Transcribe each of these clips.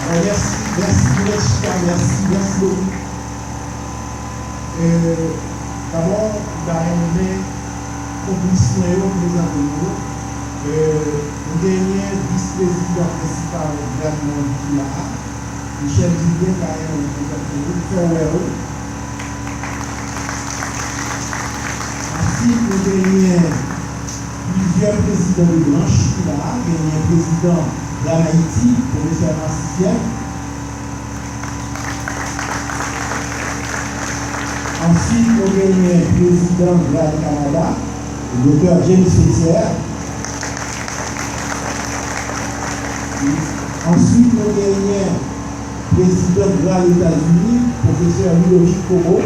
Merci beaucoup. D'abord, nous avons complice présenter nous. Nous dernier vice-président principal de la Michel Julien, qui a ensuite, nous dernier plusieurs présidents de branche qui a un président d'Haïti, professeur Massifien. Ensuite, nous avons un président de la Canada, le docteur James Fessier. Ensuite, nous avons un président de les États-Unis, professeur Ludovic Kobo.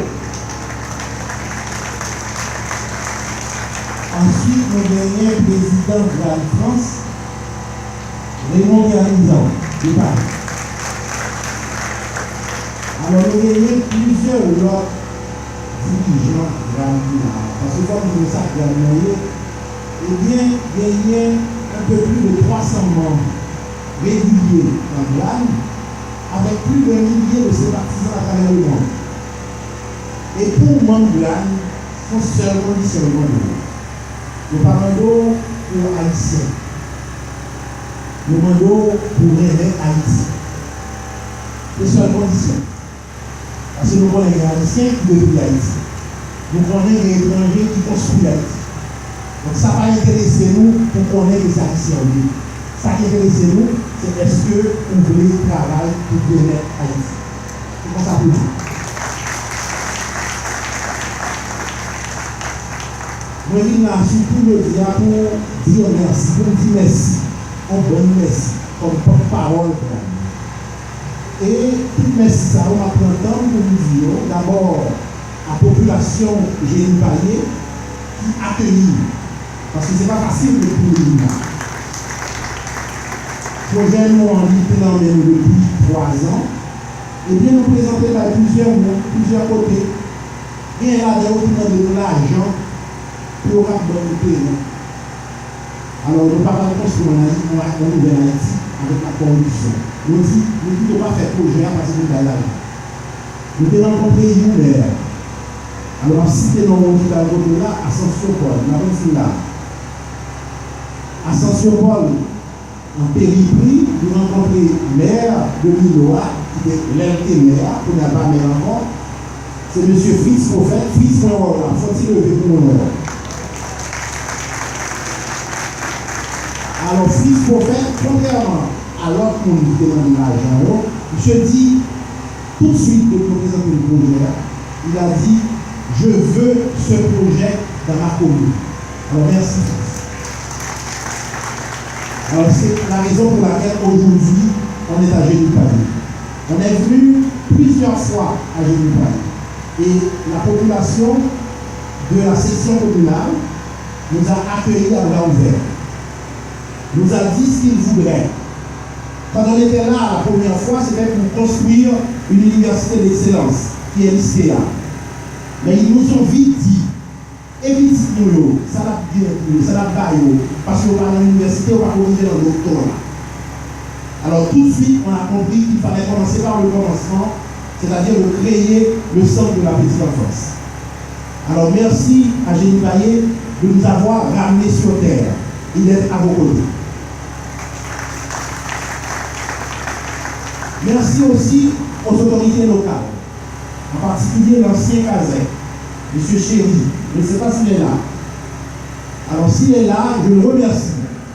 Ensuite, nous avons un président de la France, Raymond Garnizon, de Paris. Alors, nous avons plusieurs autres dirigeants de la parce que comme nous le savons, eh bien, il y a un peu plus de 300 membres réguliers dans l'âme, avec plus d'un millier de ses partisans à travers le monde. Et pour membres de l'âme, sont seulement de l'âme. Nous parlons pour Haïtiens. Nous demandons pour aider Haïti. C'est seule condition. Parce que nous connaissons les Haïtiens qui vivent Haïti. Nous connaissons les étrangers qui construisent Haïti. Donc ça va intéresser nous pour connaître les Haïtiens. Ça qui intéresse nous, c'est est-ce que vous voulez travailler pour bien Haïti. C'est comme ça pour nous. Moi, je viens surtout le dire pour dire merci, pour dire merci, on donne merci, comme porte-parole. Et tout merci, ça, on va prendre le temps pour nous dire d'abord la population Génie-Palier qui accueille, parce que ce n'est pas facile de trouver une projet nous en ligne depuis 3 ans, et bien nous présenter par plusieurs côtés. Et là, il y a de l'argent pour avoir le paiement. Alors, nous ne parlons pas de ce qu'on a dit, on va ouvrir Haïti avec la corruption. Nous ne pouvons pas faire projet parce que nous avons l'argent. Nous devons rencontrer une maire. Alors, si nous avons dit la côté là, Ascension Paul, nous avons dit là. Ascension Paul, en périphérie, nous rencontrons maire de Miloa, qui est l'LT maire, qui n'a pas maire encore. C'est M. Fritz Prophète, Fritz Prophète, faut-il lever pour nous? Alors, Fritz Prophète, contrairement à l'autre monde qui demande l'argent, je dis tout de suite de présenter le projet, il a dit je veux ce projet dans ma commune. Alors, merci. Alors, c'est la raison pour laquelle aujourd'hui, on est à Génie-Palier. On est venu plusieurs fois à Génie-Palier. Et la population de la section communale nous a accueillis à bras ouverts. Nous a dit ce qu'il voudrait. Quand on était là la première fois, c'était pour construire une université d'excellence, qui est l'ICA. Mais ils nous ont vite dit, évitez-nous, ça n'a pas parce qu'on va à l'université, on va corriger dans le doctorat. Alors tout de suite, on a compris qu'il fallait commencer par le commencement, c'est-à-dire de créer le centre de la petite enfance. Alors merci à Génie-Palier de nous avoir ramenés sur terre et d'être à vos côtés. Merci aussi aux autorités locales, en particulier l'ancien Kazin, M. Chéry. Je ne sais pas s'il est là. Alors s'il est là, je le remercie.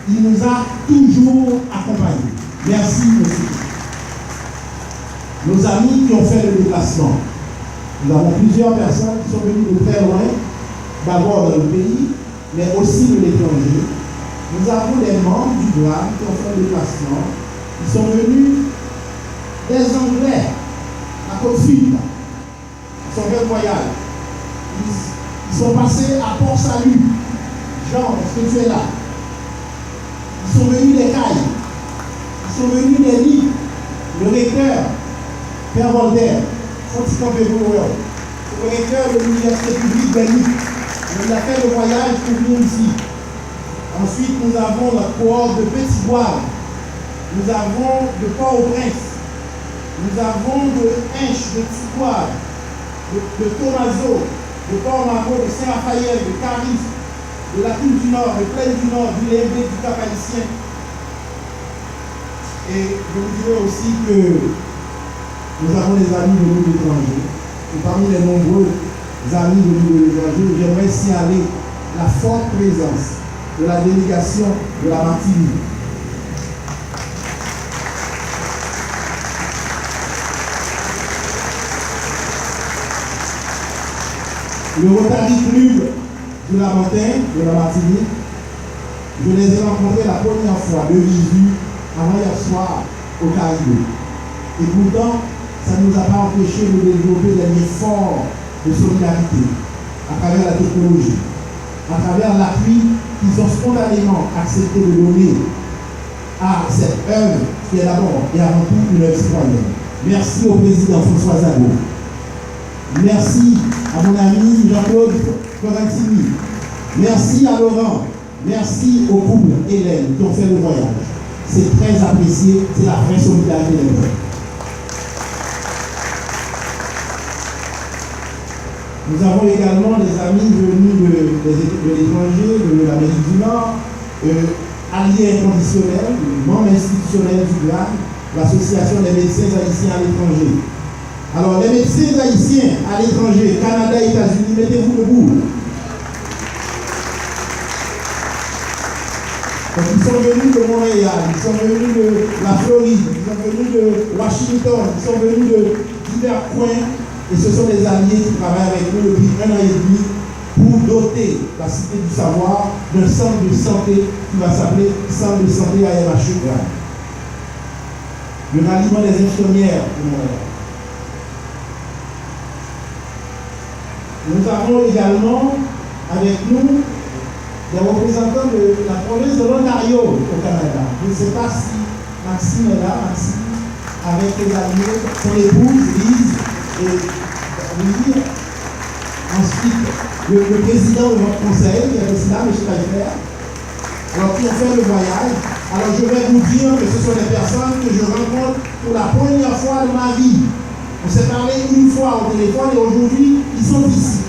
Il nous a toujours accompagnés. Merci, monsieur. Nos amis qui ont fait le déplacement. Nous avons plusieurs personnes qui sont venues de très loin, d'abord dans le pays, mais aussi de l'étranger. Nous avons des membres du DRAM qui ont fait le déplacement, qui sont venus des Anglais, à Côte-Sud, ils sont venus voyage. Ils sont passés à Port-Salut. Jean, est-ce que tu es là? Ils sont venus des Cailles. Ils sont venus des Lits. Le recteur, Père Voltaire, le recteur de l'université publique des Lits. Il a fait le voyage pour venir ici. Ensuite, nous avons la cohorte de Petit-Bois. Nous avons de Port-au-Prince. Nous avons de Hinche, de Tigouade, de Tomazo, de Port-Margot, de Saint-Raphaël, de Caris, de la Tour du Nord, de Plaine du Nord, du Lévé, du Cap-Haïtien. Et je vous dirais aussi que nous avons des amis venus de l'étranger. Et parmi les nombreux amis venus de l'étranger, j'aimerais signaler la forte présence de la délégation de la Martinique. Le Rotary Club de la Montagne, de la Martinique, je les ai rencontrés la première fois de visu avant hier soir au Caraïbes. Et pourtant, ça ne nous a pas empêché de développer des liens forts de solidarité à travers la technologie, à travers l'appui qu'ils ont spontanément accepté de donner à cette œuvre qui est d'abord et avant tout une œuvre citoyenne. Merci au président François Zago. Merci à mon ami Jean-Claude Florentini. Merci à Laurent. Merci au couple Hélène qui ont fait le voyage. C'est très apprécié, c'est la vraie solidarité des peuples. Nous avons également des amis venus de l'étranger, de l'Amérique du Nord, alliés inconditionnels, membres institutionnels du GRAN, l'association des médecins haïtiens à l'étranger. Alors, les médecins haïtiens à l'étranger, Canada, États-Unis, mettez-vous debout. Donc, ils sont venus de Montréal, ils sont venus de la Floride, ils sont venus de Washington, ils sont venus de divers coins, et ce sont des alliés qui travaillent avec nous depuis 1 an et demi pour doter la Cité du Savoir d'un centre de santé qui va s'appeler Centre de santé AMHE. Le ralliement des infirmières de Montréal. Nous avons également avec nous des représentants de la province de l'Ontario au Canada. Je ne sais pas si Maxime est là, Maxime, avec les alliés, son épouse, Lise, et Lise. Ensuite, le président de votre conseil, qui est le président, M. Taillefer, alors qui ont fait le voyage. Alors je vais vous dire que ce sont des personnes que je rencontre pour la première fois de ma vie. On s'est parlé une fois au téléphone et aujourd'hui, ils sont ici.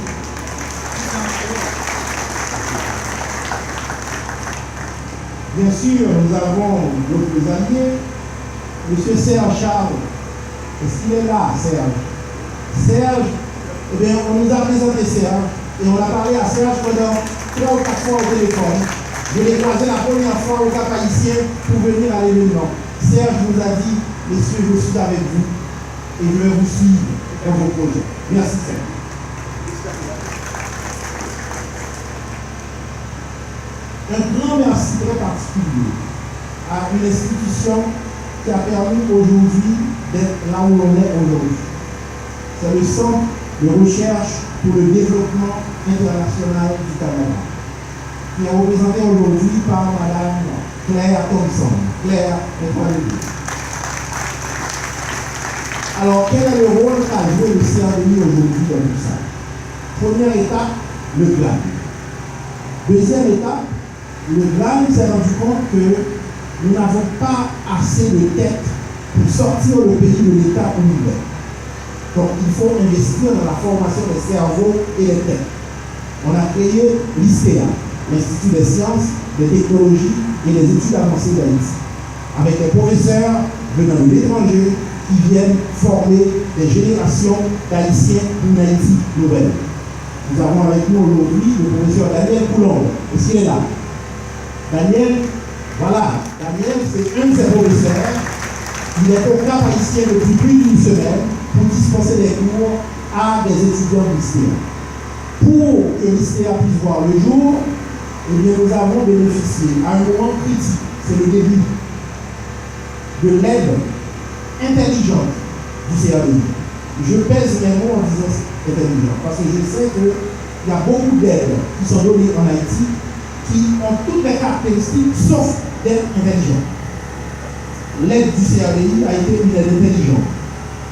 Bien sûr, nous avons d'autres alliés. M. Serge Charles, est-ce qu'il est là, Serge? Serge, eh bien, on nous a présenté Serge et on a parlé à Serge pendant 3 ou 4 fois au téléphone. Je l'ai croisé la première fois au Cap-Haïtien pour venir à l'événement. Serge nous a dit, messieurs, je suis avec vous et je vais vous suivre dans vos projets. Merci Serge. Un grand merci très particulier à une institution qui a permis aujourd'hui d'être là où l'on est aujourd'hui. C'est le Centre de recherche pour le développement international du Canada, qui est représenté aujourd'hui par Mme Claire Thompson. Claire est pas de vous. Alors, quel est le rôle qu'a joué le CRDI aujourd'hui dans tout ça? Première étape, le GLAN. Deuxième étape, le GLAN s'est rendu compte que nous n'avons pas assez de têtes pour sortir le pays de l'état où il est. Donc il faut investir dans la formation des cerveaux et des têtes. On a créé l'ISTEA, l'Institut des sciences, des technologies et des études avancées d'Haïti, avec des professeurs venant de l'étranger qui viennent former des générations d'Haïtiens d'une Haïti nouvelle. Nous avons avec nous aujourd'hui le professeur Daniel Coulombe. Est-ce qu'il est là? Daniel, voilà, Daniel, c'est un de ses professeurs. Il est au Cap haïtien depuis plus d'une semaine pour dispenser des cours à des étudiants de l'ISTEA. Pour que l'ISTEA puisse voir le jour, eh bien, nous avons bénéficié à un moment critique, c'est le début, de l'aide intelligente du CRDI. Je pèse mes mots en disant intelligent, parce que je sais qu'il y a beaucoup d'aides qui sont données en Haïti qui ont toutes les caractéristiques sauf d'être intelligentes. L'aide du CRDI a été une aide intelligente.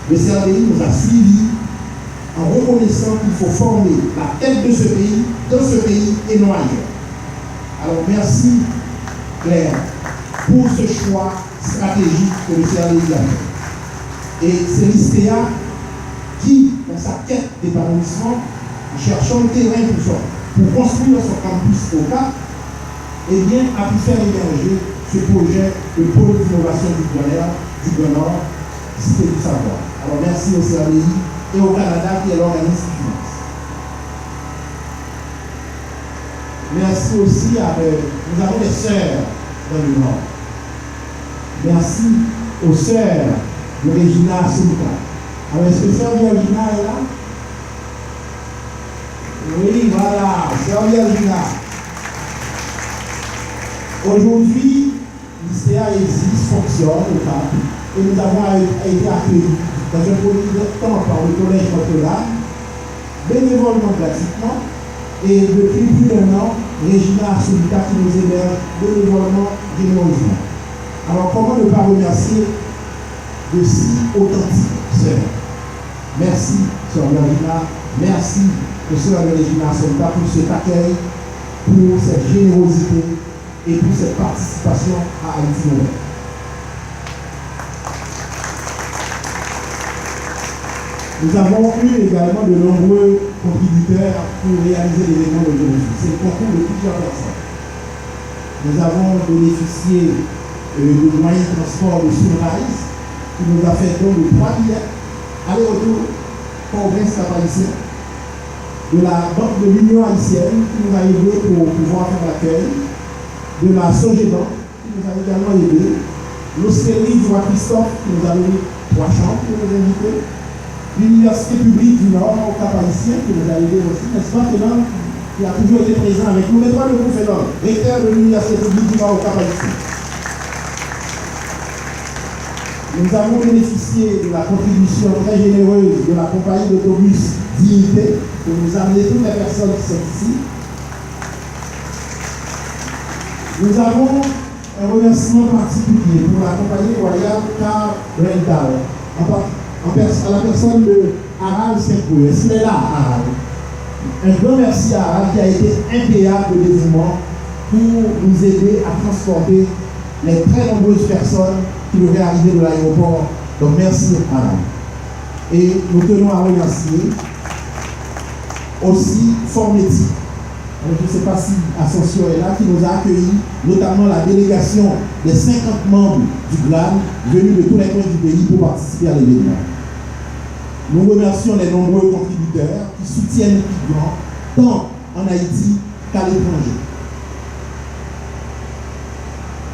Le CRDI nous a suivis en reconnaissant qu'il faut former la tête de ce pays, dans ce pays et non ailleurs. Alors merci Claire pour ce choix stratégique que le CRDI a fait. Et c'est l'ISTEA qui, dans sa quête d'épanouissement, en cherchant le terrain pour construire son campus au Cap, eh bien, a pu faire émerger ce projet de pôle d'innovation du Grand Nord, Cité du Savoir. Alors merci au CRDI et au Canada qui est l'organisme qui finance. Merci aussi à nous avons des sœurs dans le Nord. Merci aux sœurs de Regina Souka. Alors est-ce que sœur Virginia est là? Oui, voilà, sœur Virginia. Aujourd'hui, l'ISTEA existe, fonctionne au CAP, et nous avons été accueillis dans un premier temps par le Collège Notre-Dame, bénévolement gratuitement, et depuis plus d'1 an, Regina Souka qui nous héberge bénévolement, généreusement. Alors comment ne pas remercier de si authentiques sœurs? Merci, sœur Regina, merci aux sœurs de Regina Souka pour cet accueil, pour cette générosité et pour cette participation à Haïti Nouvelle. Nous avons eu également de nombreux contributeurs pour réaliser l'événement d'aujourd'hui. C'est le concours de plusieurs personnes. Nous avons bénéficié de moyens de transport de Sunrise qui nous a fait don de 3 billets aller-retour Port-au-Prince Cap-Haïtien, de la Banque de l'Union haïtienne qui nous a aidé pour pouvoir faire l'accueil, de la Sogéban qui nous a également aidé, l'Hospélie du roi Christophe qui nous a donné 3 chambres pour nous inviter, l'Université publique du Nord au Cap-Haïtien qui nous a aidé aussi, n'est-ce pas, Fénon, qui a toujours été présent avec nous, mais pas le groupe Fénon, recteur de l'Université publique du Nord au Cap-Haïtien. Nous avons bénéficié de la contribution très généreuse de la compagnie d'autobus Dignité pour nous amener toutes les personnes qui sont ici. Nous avons un remerciement particulier pour la compagnie royale Car Rental, à la personne de Harald Saint-Pouet. Est-ce qu'il est là, Harald? Un grand merci à Harald qui a été impayable de dévouement pour nous aider à transporter les très nombreuses personnes qui devaient arriver de l'aéroport. Donc merci Harald. Et nous tenons à remercier aussi Formetti. Je ne sais pas si Ascension est là, qui nous a accueillis, notamment la délégation des 50 membres du GLAN venus de tous les coins du pays pour participer à l'événement. Nous remercions les nombreux contributeurs qui soutiennent les migrants, tant en Haïti qu'à l'étranger.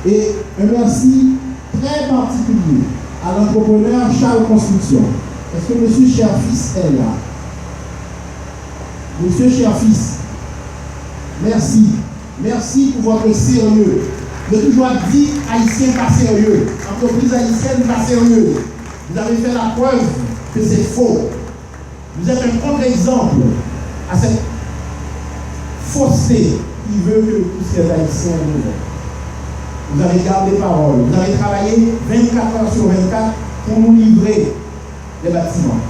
Et un merci très particulier à l'entrepreneur Charles Construction. Est-ce que M. Cherfils est là? M. Cherfils, merci. Merci pour votre sérieux. De toujours dit haïtien pas sérieux. Entreprise haïtienne pas sérieux. Vous avez fait la preuve que c'est faux. Vous êtes un contre-exemple à cette fausseté qui veut que tous ces haïtiens nous. Vous avez gardé parole. Vous avez travaillé 24 heures sur 24 pour nous livrer les bâtiments.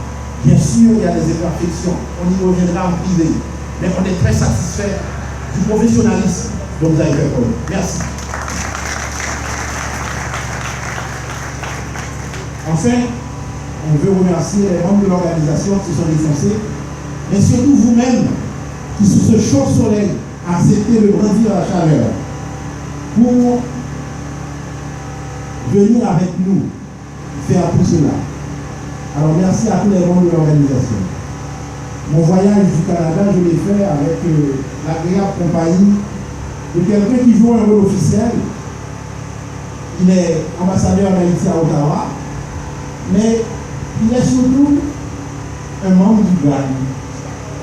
Bien sûr, il y a des imperfections. On y reviendra en privé. Mais on est très satisfait du professionnalisme dont vous avez fait preuve. Merci. Enfin, on veut remercier les membres de l'organisation qui se sont défoncés, mais surtout vous-même qui, sous ce chaud soleil, acceptez de grandir à la chaleur pour venir avec nous faire tout cela. Alors merci à tous les membres de l'organisation. Mon voyage du Canada, je l'ai fait avec l'agréable compagnie de quelqu'un qui joue un rôle officiel. Il est ambassadeur d'Haïti à Ottawa, mais il est surtout un membre du GLAN,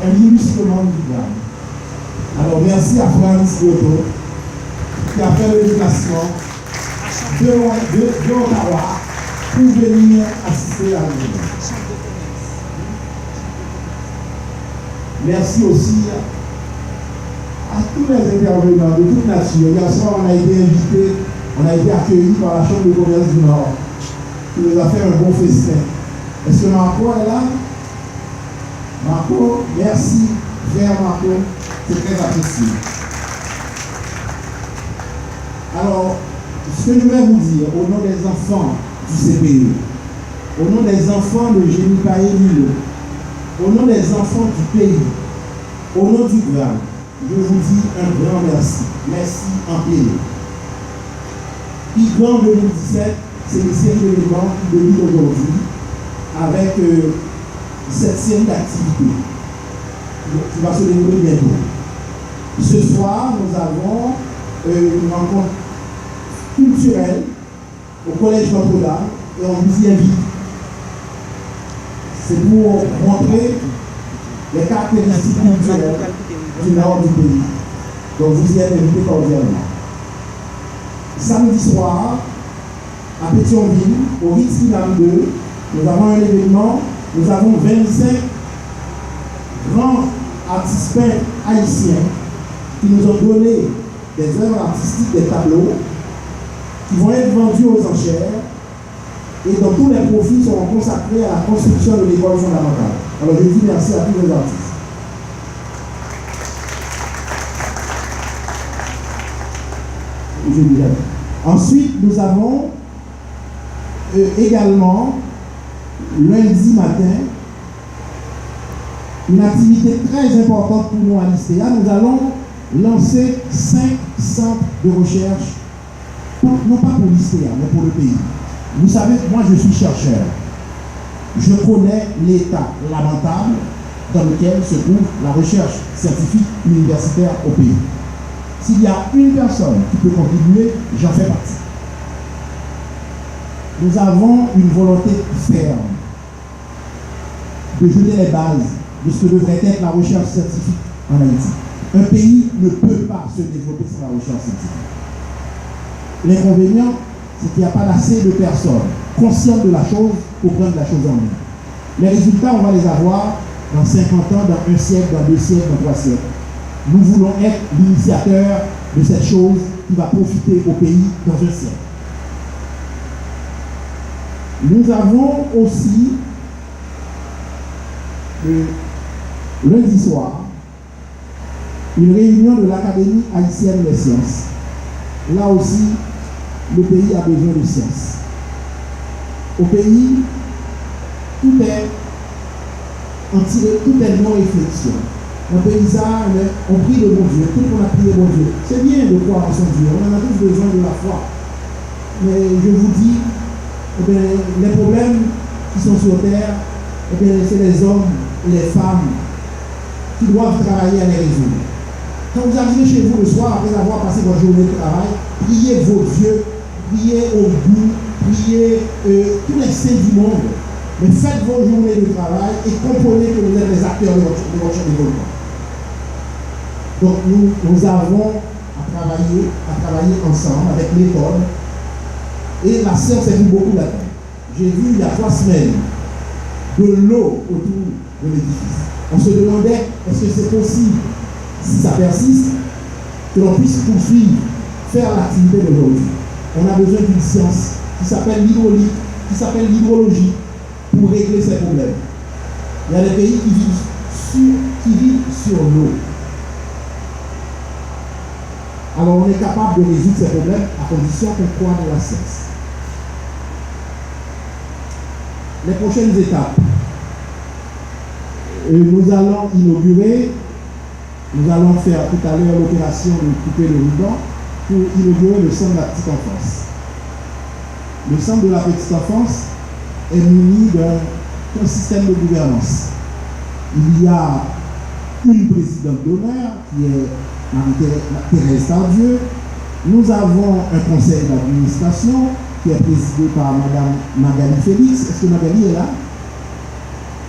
un illustre membre du GLAN. Alors merci à Franz Goto qui a fait le déplacement de Ottawa pour venir assister à l'événement. Merci aussi à tous les intervenants de toute nature. Hier soir, on a été invités, on a été accueillis par la Chambre de commerce du Nord, qui nous a fait un bon festin. Est-ce que Marco est là? Marco, merci, frère Marco, c'est très apprécié. Alors, ce que je vais vous dire au nom des enfants du CPE, au nom des enfants de Génie Paé-Lille, au nom des enfants du pays, au nom du grand, je vous dis un grand merci. Merci en pile. IGRAN 2017, c'est une série d'événements qui débute aujourd'hui avec 7e d'activité qui va se dérouler bientôt. Ce soir, nous avons une rencontre culturelle au Collège Notre-Dame et on vous y invite. C'est pour montrer les caractéristiques culturelles du nord du pays. Donc vous y êtes invités cordialement. Samedi soir, à Pétionville, au Ritz-Kilam 2, nous avons un événement, nous avons 25 grands artistes peintres haïtiens qui nous ont donné des œuvres artistiques, des tableaux, qui vont être vendus aux enchères, et dont tous les profits seront consacrés à la construction de l'école fondamentale. Alors je dis merci à tous les artistes. Ensuite, nous avons également, lundi matin, une activité très importante pour nous à l'ISTEA. Nous allons lancer 5 centres de recherche, non pas pour l'ISTEA, mais pour le pays. Vous savez, moi je suis chercheur. Je connais l'état lamentable dans lequel se trouve la recherche scientifique universitaire au pays. S'il y a une personne qui peut contribuer, j'en fais partie. Nous avons une volonté ferme de jeter les bases de ce que devrait être la recherche scientifique en Haïti. Un pays ne peut pas se développer sans la recherche scientifique. L'inconvénient, c'est qu'il n'y a pas assez de personnes conscientes de la chose pour prendre la chose en main. Les résultats, on va les avoir dans 50 ans, dans un siècle, dans 2 siècles, dans 3 siècles. Nous voulons être l'initiateur de cette chose qui va profiter au pays dans un siècle. Nous avons aussi, lundi soir, une réunion de l'Académie haïtienne des sciences. Là aussi, le pays a besoin de sciences. Au pays, tout est non-réflexion. Un paysan, on prie le bon Dieu, tout le monde a prié le bon Dieu. C'est bien de croire en son Dieu, on en a tous besoin de la foi. Mais je vous dis, les problèmes qui sont sur terre, c'est les hommes et les femmes qui doivent travailler à les résoudre. Quand vous arrivez chez vous le soir, après avoir passé votre journée de travail, priez vos dieux, priez au goût, priez tous les saints du monde. Mais faites vos journées de travail et comprenez que vous êtes les acteurs de votre développement. Donc nous avons à travailler ensemble avec l'école. Et la science a vu beaucoup d'attentes. J'ai vu il y a 3 semaines de l'eau autour de l'édifice. On se demandait, est-ce que c'est possible, si ça persiste, que l'on puisse poursuivre, faire l'activité d'aujourd'hui. On a besoin d'une science qui s'appelle l'hydraulique, qui s'appelle l'hydrologie, pour régler ces problèmes. Il y a des pays qui vivent sur l'eau. Alors on est capable de résoudre ces problèmes à condition qu'on croit dans la science. Les prochaines étapes. Nous allons inaugurer, nous allons faire tout à l'heure l'opération de couper le ruban pour inaugurer le centre de la petite enfance. Le centre de la petite enfance est muni d'un système de gouvernance. Il y a une présidente d'honneur qui est Marie-Thérèse Tardieu. Nous avons un conseil d'administration qui est présidé par Mme Magali Félix. Est-ce que Magali est là?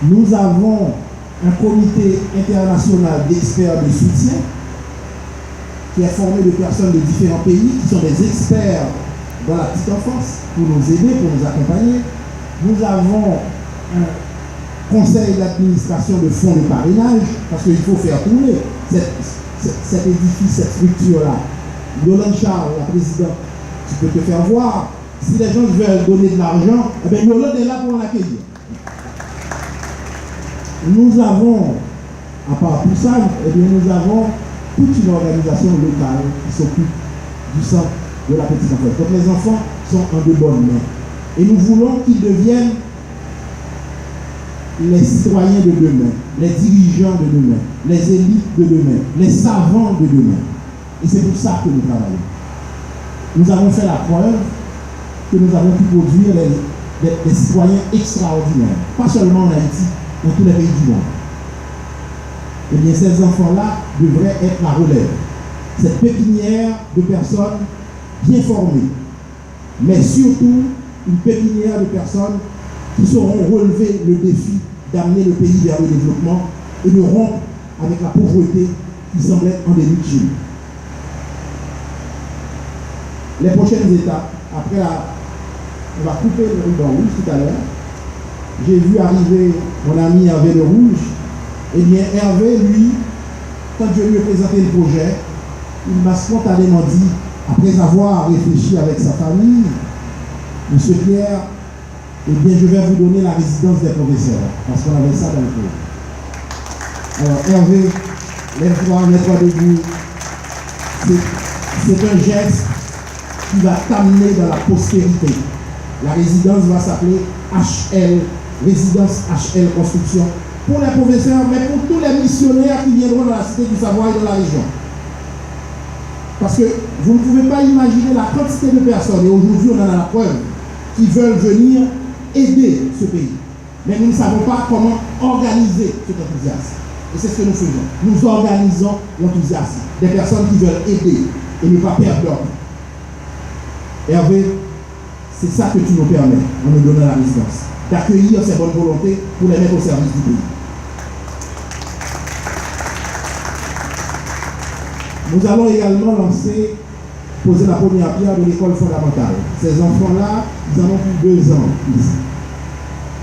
Nous avons un comité international d'experts de soutien qui est formé de personnes de différents pays qui sont des experts dans la petite enfance pour nous aider, pour nous accompagner. Nous avons un conseil d'administration de fonds de parrainage parce qu'il faut faire tourner cet édifice, cette structure-là. Yolande Charles, la présidente, tu peux te faire voir. Si les gens veulent donner de l'argent, eh bien Yolande est là pour l'accueillir. Nous avons, à part tout ça, eh bien, nous avons toute une organisation locale qui s'occupe du centre de la petite enfance. Donc les enfants sont en de bonnes mains. Et nous voulons qu'ils deviennent les citoyens de demain, les dirigeants de demain, les élites de demain, les savants de demain. Et c'est pour ça que nous travaillons. Nous avons fait la preuve que nous avons pu produire des citoyens extraordinaires, pas seulement en Haïti, dans tous les pays du monde. Eh bien, ces enfants-là devraient être la relève. Cette pépinière de personnes bien formées, mais surtout une pépinière de personnes qui sauront relever le défi d'amener le pays vers le développement et de rompre avec la pauvreté qui semble être endémique chez nous. Les prochaines étapes, après on va couper le ruban rouge tout à l'heure. J'ai vu arriver mon ami Hervé Le Rouge. Eh bien, Hervé, lui, quand je lui ai présenté le projet, il m'a spontanément dit, après avoir réfléchi avec sa famille, Monsieur Pierre, eh bien, je vais vous donner la résidence des professeurs, parce qu'on avait ça dans le cours. Alors, Hervé, lève-toi, mets-toi debout. C'est un geste qui va t'amener dans la postérité. La résidence va s'appeler HL, Résidence HL Construction, pour les professeurs, mais pour tous les missionnaires qui viendront dans la cité du savoir et dans la région. Parce que vous ne pouvez pas imaginer la quantité de personnes, et aujourd'hui on en a la preuve, qui veulent venir aider ce pays. Mais nous ne savons pas comment organiser cet enthousiasme. Et c'est ce que nous faisons. Nous organisons l'enthousiasme. Des personnes qui veulent aider et ne pas perdre l'ordre. Hervé, c'est ça que tu nous permets en nous donnant la résidence. D'accueillir ces bonnes volontés pour les mettre au service du pays. Nous allons également poser la première pierre de l'école fondamentale. Ces enfants-là, ils en ont plus 2 ans ici.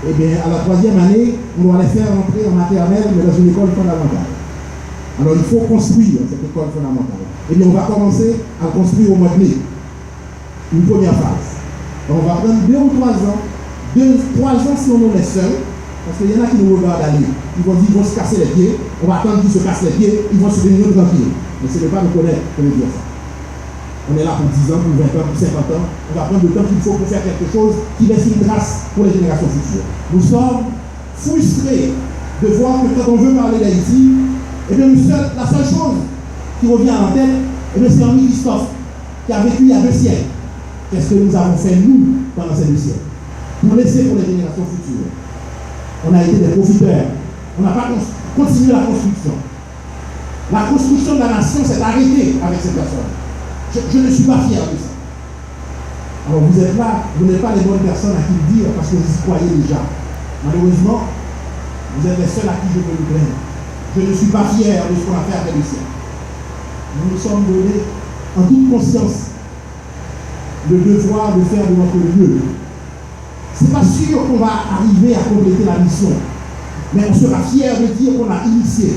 Eh bien, à la 3e année, on doit les faire entrer en maternelle, mais dans une école fondamentale. Alors, il faut construire cette école fondamentale. Eh bien, on va commencer à construire au mois de mai. Une première phase. Donc, on va prendre 2 ou 3 ans. 3 ans si on est seul, parce qu'il y en a qui nous regardent aller. Ils vont dire, ils vont se casser les pieds. On va attendre qu'ils se cassent les pieds. Ils vont se devenir tranquilles. Mais ce n'est pas nous connaître que veut dire ça. On est là pour 10 ans, pour 20 ans, pour 50 ans. On va prendre le temps qu'il faut pour faire quelque chose qui laisse une trace pour les générations futures. Nous sommes frustrés de voir que quand on veut parler d'Haïti, eh bien, la seule chose qui revient à la tête, eh bien, c'est Henri Christophe, qui a vécu il y a 2 siècles. Qu'est-ce que nous avons fait, nous, pendant ces 2 siècles? Pour laisser pour les générations futures. On a été des profiteurs. On n'a pas continué la construction. La construction de la nation s'est arrêtée avec ces personnes. Je ne suis pas fier de ça. Alors vous êtes là, vous n'êtes pas les bonnes personnes à qui le dire parce que vous y croyez déjà. Malheureusement, vous êtes les seuls à qui je peux le plaindre. Je ne suis pas fier de ce qu'on a fait avec les siècles. Nous nous sommes donnés en toute conscience le devoir de faire de notre mieux. Ce n'est pas sûr qu'on va arriver à compléter la mission, mais on sera fier de dire qu'on a initié.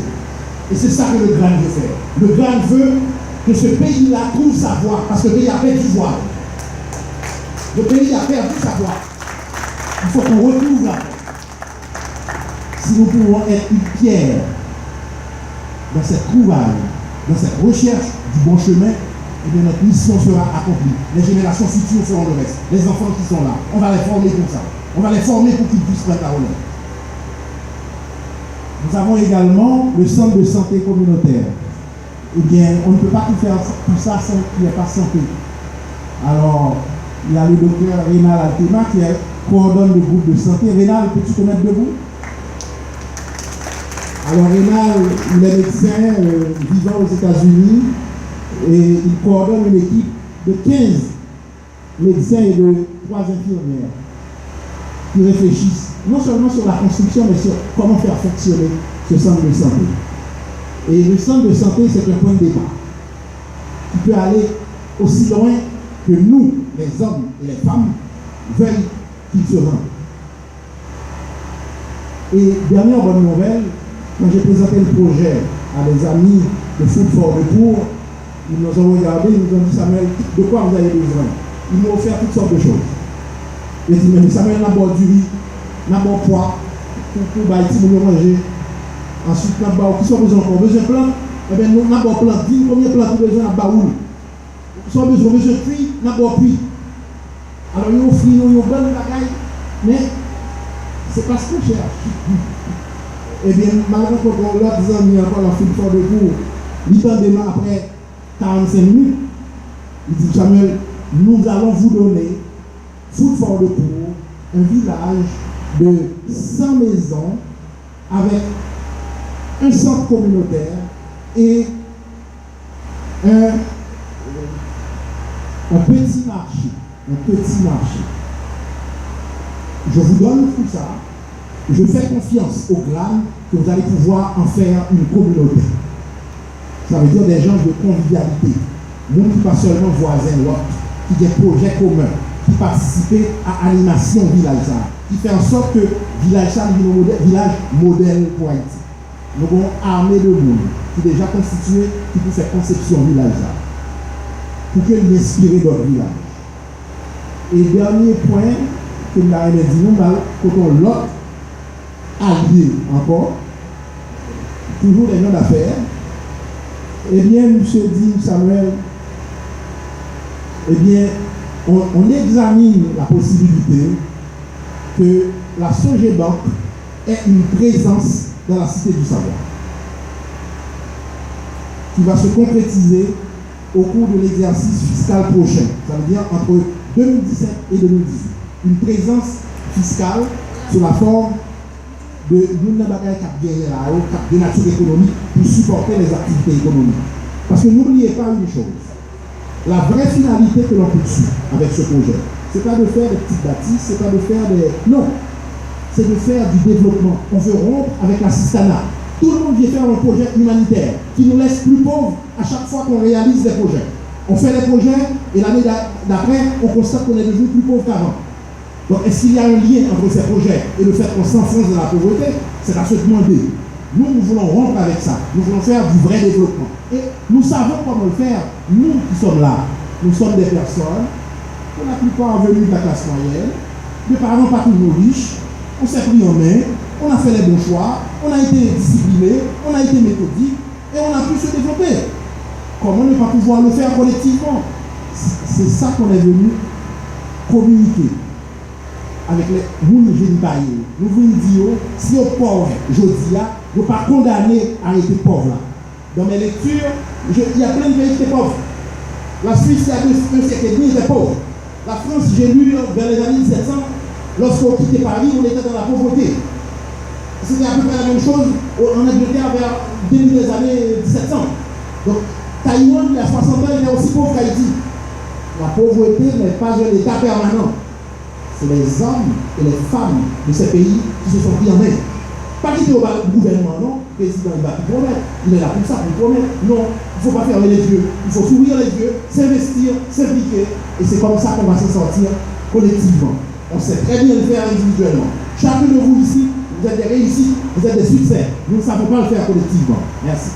Et c'est ça que le GRAN veut faire. Le GRAN veut que ce pays-là trouve sa voie, parce que le pays a perdu voie. Le pays a perdu sa voie. Il faut qu'on retrouve la voie. Si nous pouvons être une pierre dans cette trouvaille, dans cette recherche du bon chemin, et bien notre mission sera accomplie. Les générations futures feront le reste. Les enfants qui sont là, on va les former pour ça. On va les former pour qu'ils puissent prendre la relève. Nous avons également le centre de santé communautaire. Eh bien, on ne peut pas tout faire tout ça sans qu'il n'y ait pas santé. Alors, il y a le docteur Rénal Altema qui coordonne le groupe de santé. Rénal, peux-tu te mettre debout? Alors, Rénal, il est médecin vivant aux États-Unis et il coordonne une équipe de 15 médecins et de 3 infirmières qui réfléchissent non seulement sur la construction, mais sur comment faire fonctionner ce centre de santé. Et le centre de santé, c'est un point de départ qui peut aller aussi loin que nous, les hommes et les femmes, veulent qu'il se rende. Et dernière bonne nouvelle, quand j'ai présenté le projet à des amis de Food for the Poor, ils nous ont regardé, ils nous ont dit, Samuel, de quoi vous avez besoin? Ils m'ont offert toutes sortes de choses. Ils ont dit, mais Samuel, d'abord du riz, d'abord poids, pour manger. Ensuite, qui sont besoin encore? Besoin de plantes? Eh bien, nous avons plantes. Dis combien de plantes nous besoin de baoul? Qui sont besoin de puits? Nous avons puits. Alors, ils offrent nous une bonne bagaille, mais c'est pas ce qu'on cherche. Eh bien, malgré qu'on l'autre ami encore la foule fort de cours, il tend après 45 minutes, il dit Samuel, nous allons vous donner, foule fort de cours, un village de 100 maisons avec un centre communautaire et un petit marché. Un petit marché. Je vous donne tout ça. Je fais confiance au GLAM que vous allez pouvoir en faire une communauté. Ça veut dire des gens de convivialité. Nous qui pas seulement voisins, qui des projets communs, qui participent à l'animation village, qui fait en sorte que village ça est un village modèle pour Haïti. Nous avons une armée de monde qui est déjà constituée, qui peut faire conception village pour qu'elle inspire d'autres villages. Et dernier point que nous avons dit, nous avons l'autre allié encore, toujours des gens d'affaires. Eh bien, M. dit Samuel, eh bien, on examine la possibilité que la Sogebank ait une présence dans la cité du savoir, qui va se concrétiser au cours de l'exercice fiscal prochain, ça veut dire entre 2017 et 2018. Une présence fiscale sous la forme de nature économique pour supporter les activités économiques. Parce que n'oubliez pas une chose, la vraie finalité que l'on poursuit avec ce projet, c'est pas de faire des petites bâtisses, c'est pas de faire des... Non, c'est de faire du développement. On veut rompre avec l'assistanat. Tout le monde vient faire un projet humanitaire qui nous laisse plus pauvres à chaque fois qu'on réalise des projets. On fait des projets et l'année d'après, on constate qu'on est devenu plus pauvre qu'avant. Donc, est-ce qu'il y a un lien entre ces projets et le fait qu'on s'enfonce dans la pauvreté? C'est à se demander. Nous voulons rompre avec ça. Nous voulons faire du vrai développement. Et nous savons comment le faire. Nous qui sommes là, nous sommes des personnes, pour la plupart venus de la classe moyenne, de parents pas toujours riches, on s'est pris en main, on a fait les bons choix, on a été discipliné, on a été méthodique, et on a pu se développer. Comment ne pas pouvoir le faire collectivement? C'est ça qu'on est venu communiquer avec les gens génitaliers. Nous voulons dire, si on est pauvre, je dis là, vous ne pas condamné à être pauvre là. Dans mes lectures, il y a plein de pays qui étaient pauvres. La Suisse, il y a un siècle et demi, était pauvre. La France, j'ai lu vers les années 1700, lorsqu'on quittait Paris, on était dans la pauvreté. C'était à peu près la même chose en Angleterre vers début des années 1700. Donc, Taïwan, il y a 60 ans, il est aussi pauvre qu'Haïti. La pauvreté n'est pas un état permanent. C'est les hommes et les femmes de ces pays qui se sont pris en main. Pas quitter au gouvernement, non. Le président, il va tout promettre. Il est là pour ça, pour promettre. Non, il ne faut pas fermer les yeux. Il faut s'ouvrir les yeux, s'investir, s'impliquer. Et c'est comme ça qu'on va s'en sortir collectivement. On sait très bien le faire individuellement. Chacun de vous ici, vous êtes des réussites, vous êtes des succès. Nous ne savons pas le faire collectivement. Merci.